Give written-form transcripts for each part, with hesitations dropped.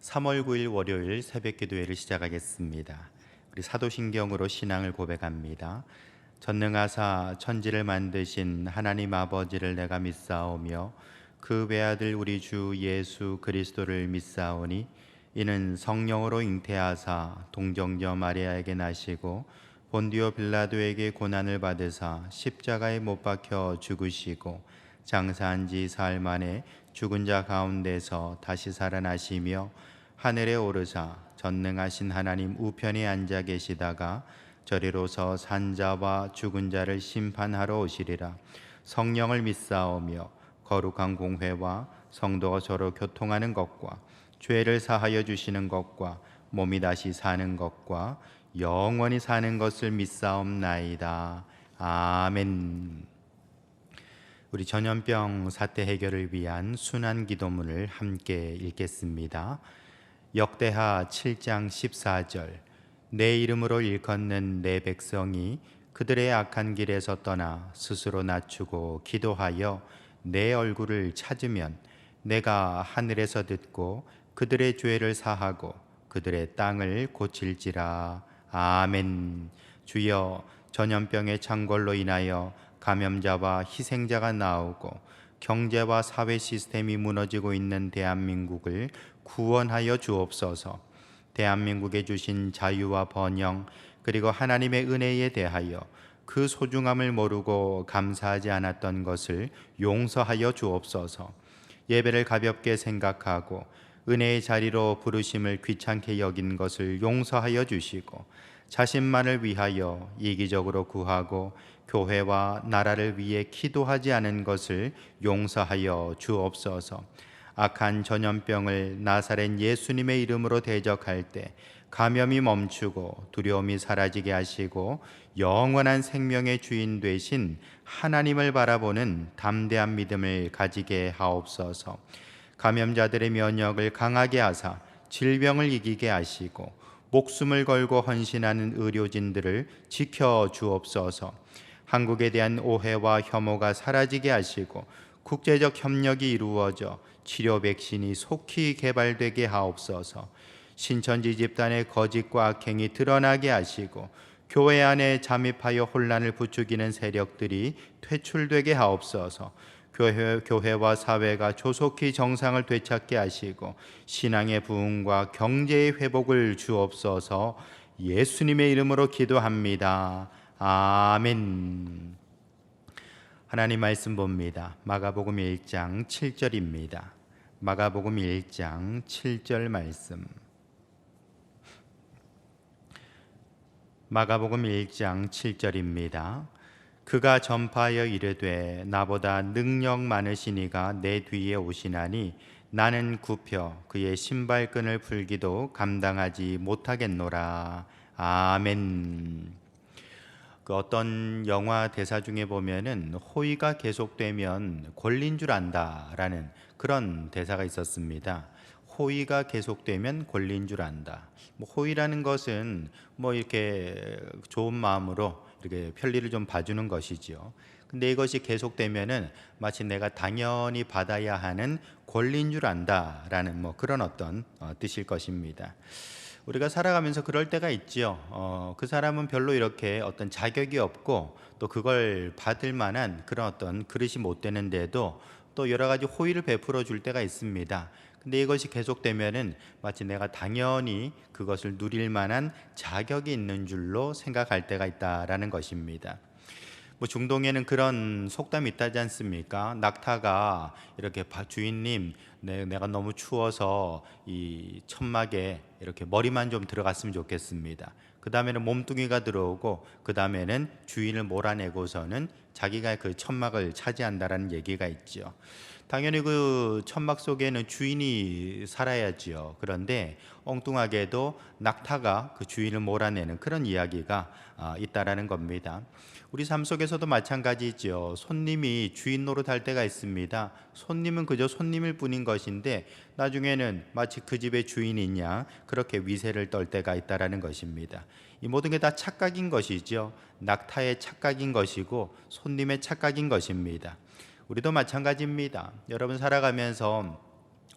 3월 9일 월요일 새벽 기도회를 시작하겠습니다. 우리 사도신경으로 신앙을 고백합니다. 전능하사 천지를 만드신 하나님 아버지를 내가 믿사오며 그 외아들 우리 주 예수 그리스도를 믿사오니 이는 성령으로 잉태하사 동정녀 마리아에게 나시고 본디오 빌라도에게 고난을 받으사 십자가에 못 박혀 죽으시고 장사한 지 사흘 만에 죽은 자 가운데서 다시 살아나시며 하늘에 오르사 전능하신 하나님 우편에 앉아 계시다가 저리로서 산자와 죽은 자를 심판하러 오시리라. 성령을 믿사오며 거룩한 공회와 성도가 서로 교통하는 것과 죄를 사하여 주시는 것과 몸이 다시 사는 것과 영원히 사는 것을 믿사옵나이다. 아멘. 우리 전염병 사태 해결을 위한 순환 기도문을 함께 읽겠습니다. 역대하 7장 14절. 내 이름으로 일컫는 내 백성이 그들의 악한 길에서 떠나 스스로 낮추고 기도하여 내 얼굴을 찾으면 내가 하늘에서 듣고 그들의 죄를 사하고 그들의 땅을 고칠지라. 아멘. 주여, 전염병의 창궐로 인하여 감염자와 희생자가 나오고 경제와 사회 시스템이 무너지고 있는 대한민국을 구원하여 주옵소서. 대한민국에 주신 자유와 번영 그리고 하나님의 은혜에 대하여 그 소중함을 모르고 감사하지 않았던 것을 용서하여 주옵소서. 예배를 가볍게 생각하고 은혜의 자리로 부르심을 귀찮게 여긴 것을 용서하여 주시고 자신만을 위하여 이기적으로 구하고 교회와 나라를 위해 기도하지 않은 것을 용서하여 주옵소서. 악한 전염병을 나사렛 예수님의 이름으로 대적할 때 감염이 멈추고 두려움이 사라지게 하시고 영원한 생명의 주인 되신 하나님을 바라보는 담대한 믿음을 가지게 하옵소서. 감염자들의 면역을 강하게 하사 질병을 이기게 하시고 목숨을 걸고 헌신하는 의료진들을 지켜 주옵소서. 한국에 대한 오해와 혐오가 사라지게 하시고 국제적 협력이 이루어져 치료 백신이 속히 개발되게 하옵소서. 신천지 집단의 거짓과 악행이 드러나게 하시고 교회 안에 잠입하여 혼란을 부추기는 세력들이 퇴출되게 하옵소서. 교회와 사회가 조속히 정상을 되찾게 하시고 신앙의 부흥과 경제의 회복을 주옵소서. 예수님의 이름으로 기도합니다. 아멘. 하나님 말씀 봅니다. 마가복음 1장 7절입니다. 마가복음 1장 7절 말씀. 마가복음 1장 7절입니다. 그가 전파하여 이르되 나보다 능력 많으신 이가 내 뒤에 오시나니 나는 굽혀 그의 신발끈을 풀기도 감당하지 못하겠노라. 아멘. 그 어떤 영화 대사 중에 보면은 호의가 계속되면 권리인 줄 안다라는 그런 대사가 있었습니다. 호의가 계속되면 권리인 줄 안다. 호의라는 것은 이렇게 좋은 마음으로 이렇게 편리를 좀 봐주는 것이죠. 근데 이것이 계속되면은 마치 내가 당연히 받아야 하는 권리인 줄 안다라는 그런 어떤 뜻일 것입니다. 우리가 살아가면서 그럴 때가 있죠. 그 사람은 별로 이렇게 어떤 자격이 없고 또 그걸 받을 만한 그런 어떤 그릇이 못 되는데도 또 여러 가지 호의를 베풀어 줄 때가 있습니다. 근데 이것이 계속되면은 마치 내가 당연히 그것을 누릴 만한 자격이 있는 줄로 생각할 때가 있다라는 것입니다. 중동에는 그런 속담이 있다지 않습니까? 낙타가 이렇게 주인님, 내가 너무 추워서 이 천막에 이렇게 머리만 좀 들어갔으면 좋겠습니다. 그 다음에는 몸뚱이가 들어오고 그 다음에는 주인을 몰아내고서는 자기가 그 천막을 차지한다라는 얘기가 있죠. 당연히 그 천막 속에는 주인이 살아야지요. 그런데 엉뚱하게도 낙타가 그 주인을 몰아내는 그런 이야기가 있다라는 겁니다. 우리 삶 속에서도 마찬가지죠. 손님이 주인 노릇할 때가 있습니다. 손님은 그저 손님일 뿐인 것인데 나중에는 마치 그 집의 주인이냐 그렇게 위세를 떨 때가 있다라는 것입니다. 이 모든 게 다 착각인 것이죠. 낙타의 착각인 것이고 손님의 착각인 것입니다. 우리도 마찬가지입니다. 여러분 살아가면서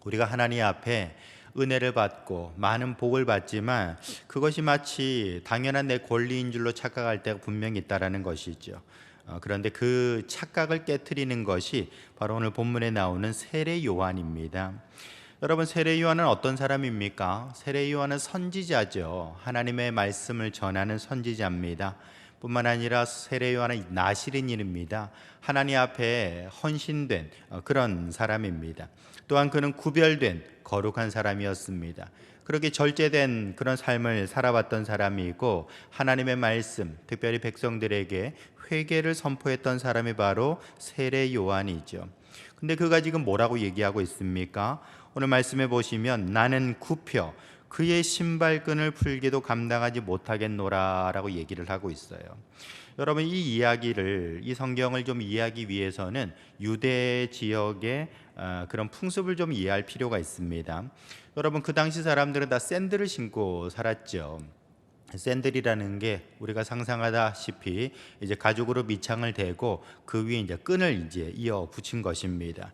우리가 하나님 앞에 은혜를 받고 많은 복을 받지만 그것이 마치 당연한 내 권리인 줄로 착각할 때가 분명히 있다라는 것이죠. 그런데 그 착각을 깨트리는 것이 바로 오늘 본문에 나오는 세례 요한입니다. 여러분, 세례 요한은 어떤 사람입니까? 세례 요한은 선지자죠. 하나님의 말씀을 전하는 선지자입니다. 뿐만 아니라 세례 요한은 나시린인입니다. 하나님 앞에 헌신된 그런 사람입니다. 또한 그는 구별된 거룩한 사람이었습니다. 그렇게 절제된 그런 삶을 살아왔던 사람이고 하나님의 말씀, 특별히 백성들에게 회개를 선포했던 사람이 바로 세례 요한이죠. 근데 그가 지금 뭐라고 얘기하고 있습니까? 오늘 말씀해 보시면 나는 굽혀 그의 신발끈을 풀기도 감당하지 못하겠노라 라고 얘기를 하고 있어요. 여러분, 이 성경을 좀 이해하기 위해서는 유대 지역의 그런 풍습을 좀 이해할 필요가 있습니다. 여러분, 그 당시 사람들은 다 샌들을 신고 살았죠. 샌들이라는 게 우리가 상상하다시피 이제 가죽으로 밑창을 대고 그 위에 이제 끈을 이제 이어 붙인 것입니다.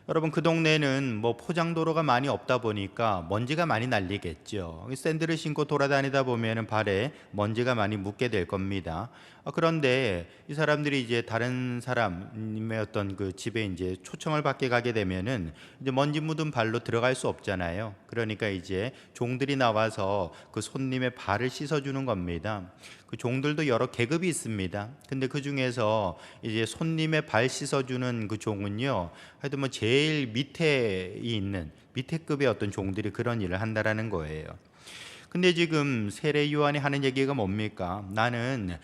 여러분, 그 동네는 뭐 포장도로가 많이 없다 보니까 먼지가 많이 날리겠죠. 샌들을 신고 돌아다니다 보면은 발에 먼지가 많이 묻게 될 겁니다. 그런데 이 사람들이 이제 다른 사람의 어떤 그 집에 이제 초청을 받게 가게 되면은 이제 먼지 묻은 발로 들어갈 수 없잖아요. 그러니까 이제 종들이 나와서 그 손님의 발을 씻어주는 겁니다. 그 종들도 여러 계급이 있습니다. 근데 그 중에서 이제 손님의 발 씻어주는 그 종은요, 하여튼 뭐 제일 밑에 있는 밑에급의 어떤 종들이 그런 일을 한다라는 거예요. 근데 지금 세례 요한이 하는 얘기가 뭡니까? 나는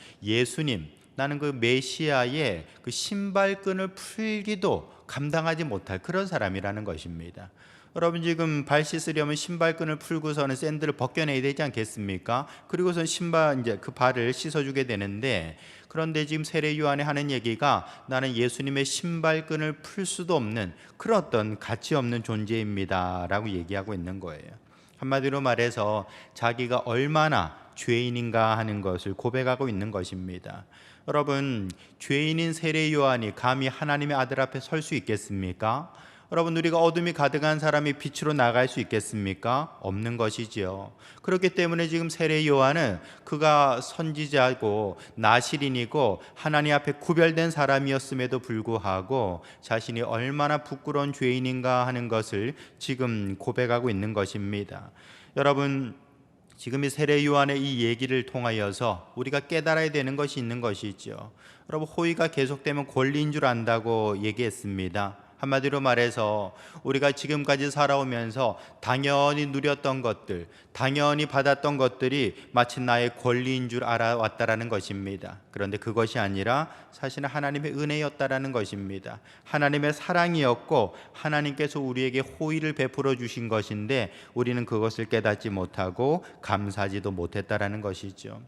그 메시아의 그 신발끈을 풀기도 감당하지 못할 그런 사람이라는 것입니다. 여러분, 지금 발 씻으려면 신발끈을 풀고서는 샌들을 벗겨내야 되지 않겠습니까? 그리고선 이제 그 발을 씻어주게 되는데, 그런데 지금 세례 요한이 하는 얘기가 나는 예수님의 신발끈을 풀 수도 없는 그런 어떤 가치 없는 존재입니다 라고 얘기하고 있는 거예요. 한마디로 말해서 자기가 얼마나 죄인인가 하는 것을 고백하고 있는 것입니다. 여러분, 죄인인 세례 요한이 감히 하나님의 아들 앞에 설 수 있겠습니까? 여러분, 우리가 어둠이 가득한 사람이 빛으로 나갈 수 있겠습니까? 없는 것이지요. 그렇기 때문에 지금 세례 요한은 그가 선지자고 나시린이고 하나님 앞에 구별된 사람이었음에도 불구하고 자신이 얼마나 부끄러운 죄인인가 하는 것을 지금 고백하고 있는 것입니다. 여러분, 지금 이 세례 요한의 이 얘기를 통하여서 우리가 깨달아야 되는 것이 있는 것이죠. 여러분, 호의가 계속되면 권리인 줄 안다고 얘기했습니다. 한마디로 말해서 우리가 지금까지 살아오면서 당연히 누렸던 것들, 당연히 받았던 것들이 마치 나의 권리인 줄 알아왔다라는 것입니다. 그런데 그것이 아니라 사실은 하나님의 은혜였다라는 것입니다. 하나님의 사랑이었고 하나님께서 우리에게 호의를 베풀어 주신 것인데 우리는 그것을 깨닫지 못하고 감사하지도 못했다라는 것이죠.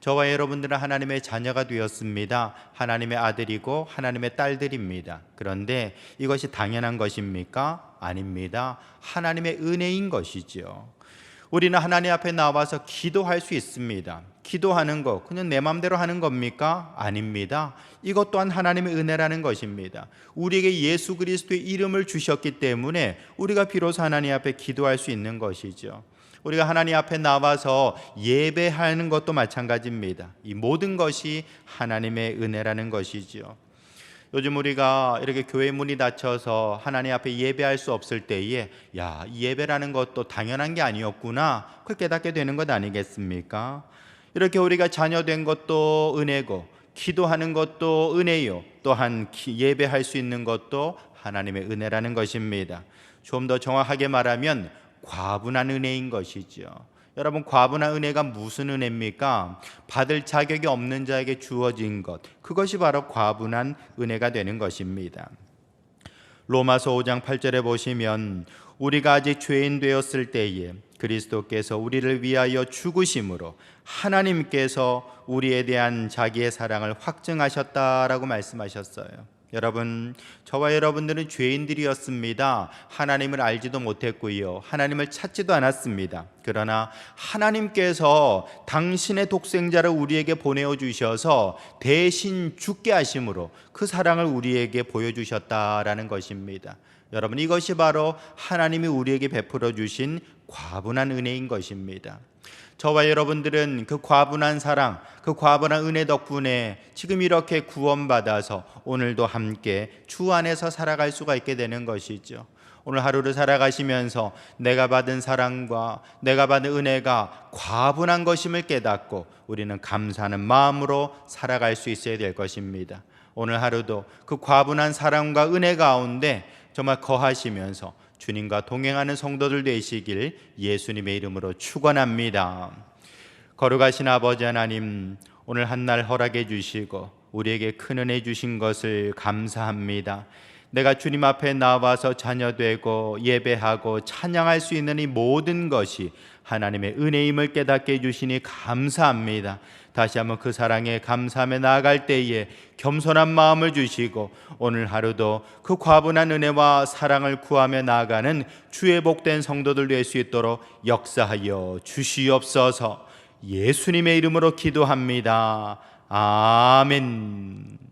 저와 여러분들은 하나님의 자녀가 되었습니다. 하나님의 아들이고 하나님의 딸들입니다. 그런데 이것이 당연한 것입니까? 아닙니다. 하나님의 은혜인 것이죠. 우리는 하나님 앞에 나와서 기도할 수 있습니다. 기도하는 것 그냥 내 마음대로 하는 겁니까? 아닙니다. 이것 또한 하나님의 은혜라는 것입니다. 우리에게 예수 그리스도의 이름을 주셨기 때문에 우리가 비로소 하나님 앞에 기도할 수 있는 것이죠. 우리가 하나님 앞에 나와서 예배하는 것도 마찬가지입니다. 이 모든 것이 하나님의 은혜라는 것이죠. 요즘 우리가 이렇게 교회 문이 닫혀서 하나님 앞에 예배할 수 없을 때에 이 예배라는 것도 당연한 게 아니었구나, 그걸 깨닫게 되는 것 아니겠습니까? 이렇게 우리가 자녀된 것도 은혜고 기도하는 것도 은혜요, 또한 예배할 수 있는 것도 하나님의 은혜라는 것입니다. 좀 더 정확하게 말하면 과분한 은혜인 것이죠. 여러분, 과분한 은혜가 무슨 은혜입니까? 받을 자격이 없는 자에게 주어진 것, 그것이 바로 과분한 은혜가 되는 것입니다. 로마서 5장 8절에 보시면 우리가 아직 죄인 되었을 때에 그리스도께서 우리를 위하여 죽으심으로 하나님께서 우리에 대한 자기의 사랑을 확증하셨다라고 말씀하셨어요. 여러분, 저와 여러분들은 죄인들이었습니다. 하나님을 알지도 못했고요, 하나님을 찾지도 않았습니다. 그러나 하나님께서 당신의 독생자를 우리에게 보내어 주셔서 대신 죽게 하심으로 그 사랑을 우리에게 보여주셨다라는 것입니다. 여러분, 이것이 바로 하나님이 우리에게 베풀어 주신 과분한 은혜인 것입니다. 저와 여러분들은 그 과분한 사랑, 그 과분한 은혜 덕분에 지금 이렇게 구원받아서 오늘도 함께 주 안에서 살아갈 수가 있게 되는 것이죠. 오늘 하루를 살아가시면서 내가 받은 사랑과 내가 받은 은혜가 과분한 것임을 깨닫고 우리는 감사하는 마음으로 살아갈 수 있어야 될 것입니다. 오늘 하루도 그 과분한 사랑과 은혜 가운데 정말 거하시면서 주님과 동행하는 성도들 되시길 예수님의 이름으로 축원합니다. 거룩하신 아버지 하나님, 오늘 한날 허락해 주시고 우리에게 큰 은혜 주신 것을 감사합니다. 내가 주님 앞에 나와서 자녀되고 예배하고 찬양할 수 있는 이 모든 것이 하나님의 은혜임을 깨닫게 해주시니 감사합니다. 다시 한번 그 사랑에 감사하며 나아갈 때에 겸손한 마음을 주시고 오늘 하루도 그 과분한 은혜와 사랑을 구하며 나아가는 주의 복된 성도들 될 수 있도록 역사하여 주시옵소서. 예수님의 이름으로 기도합니다. 아멘.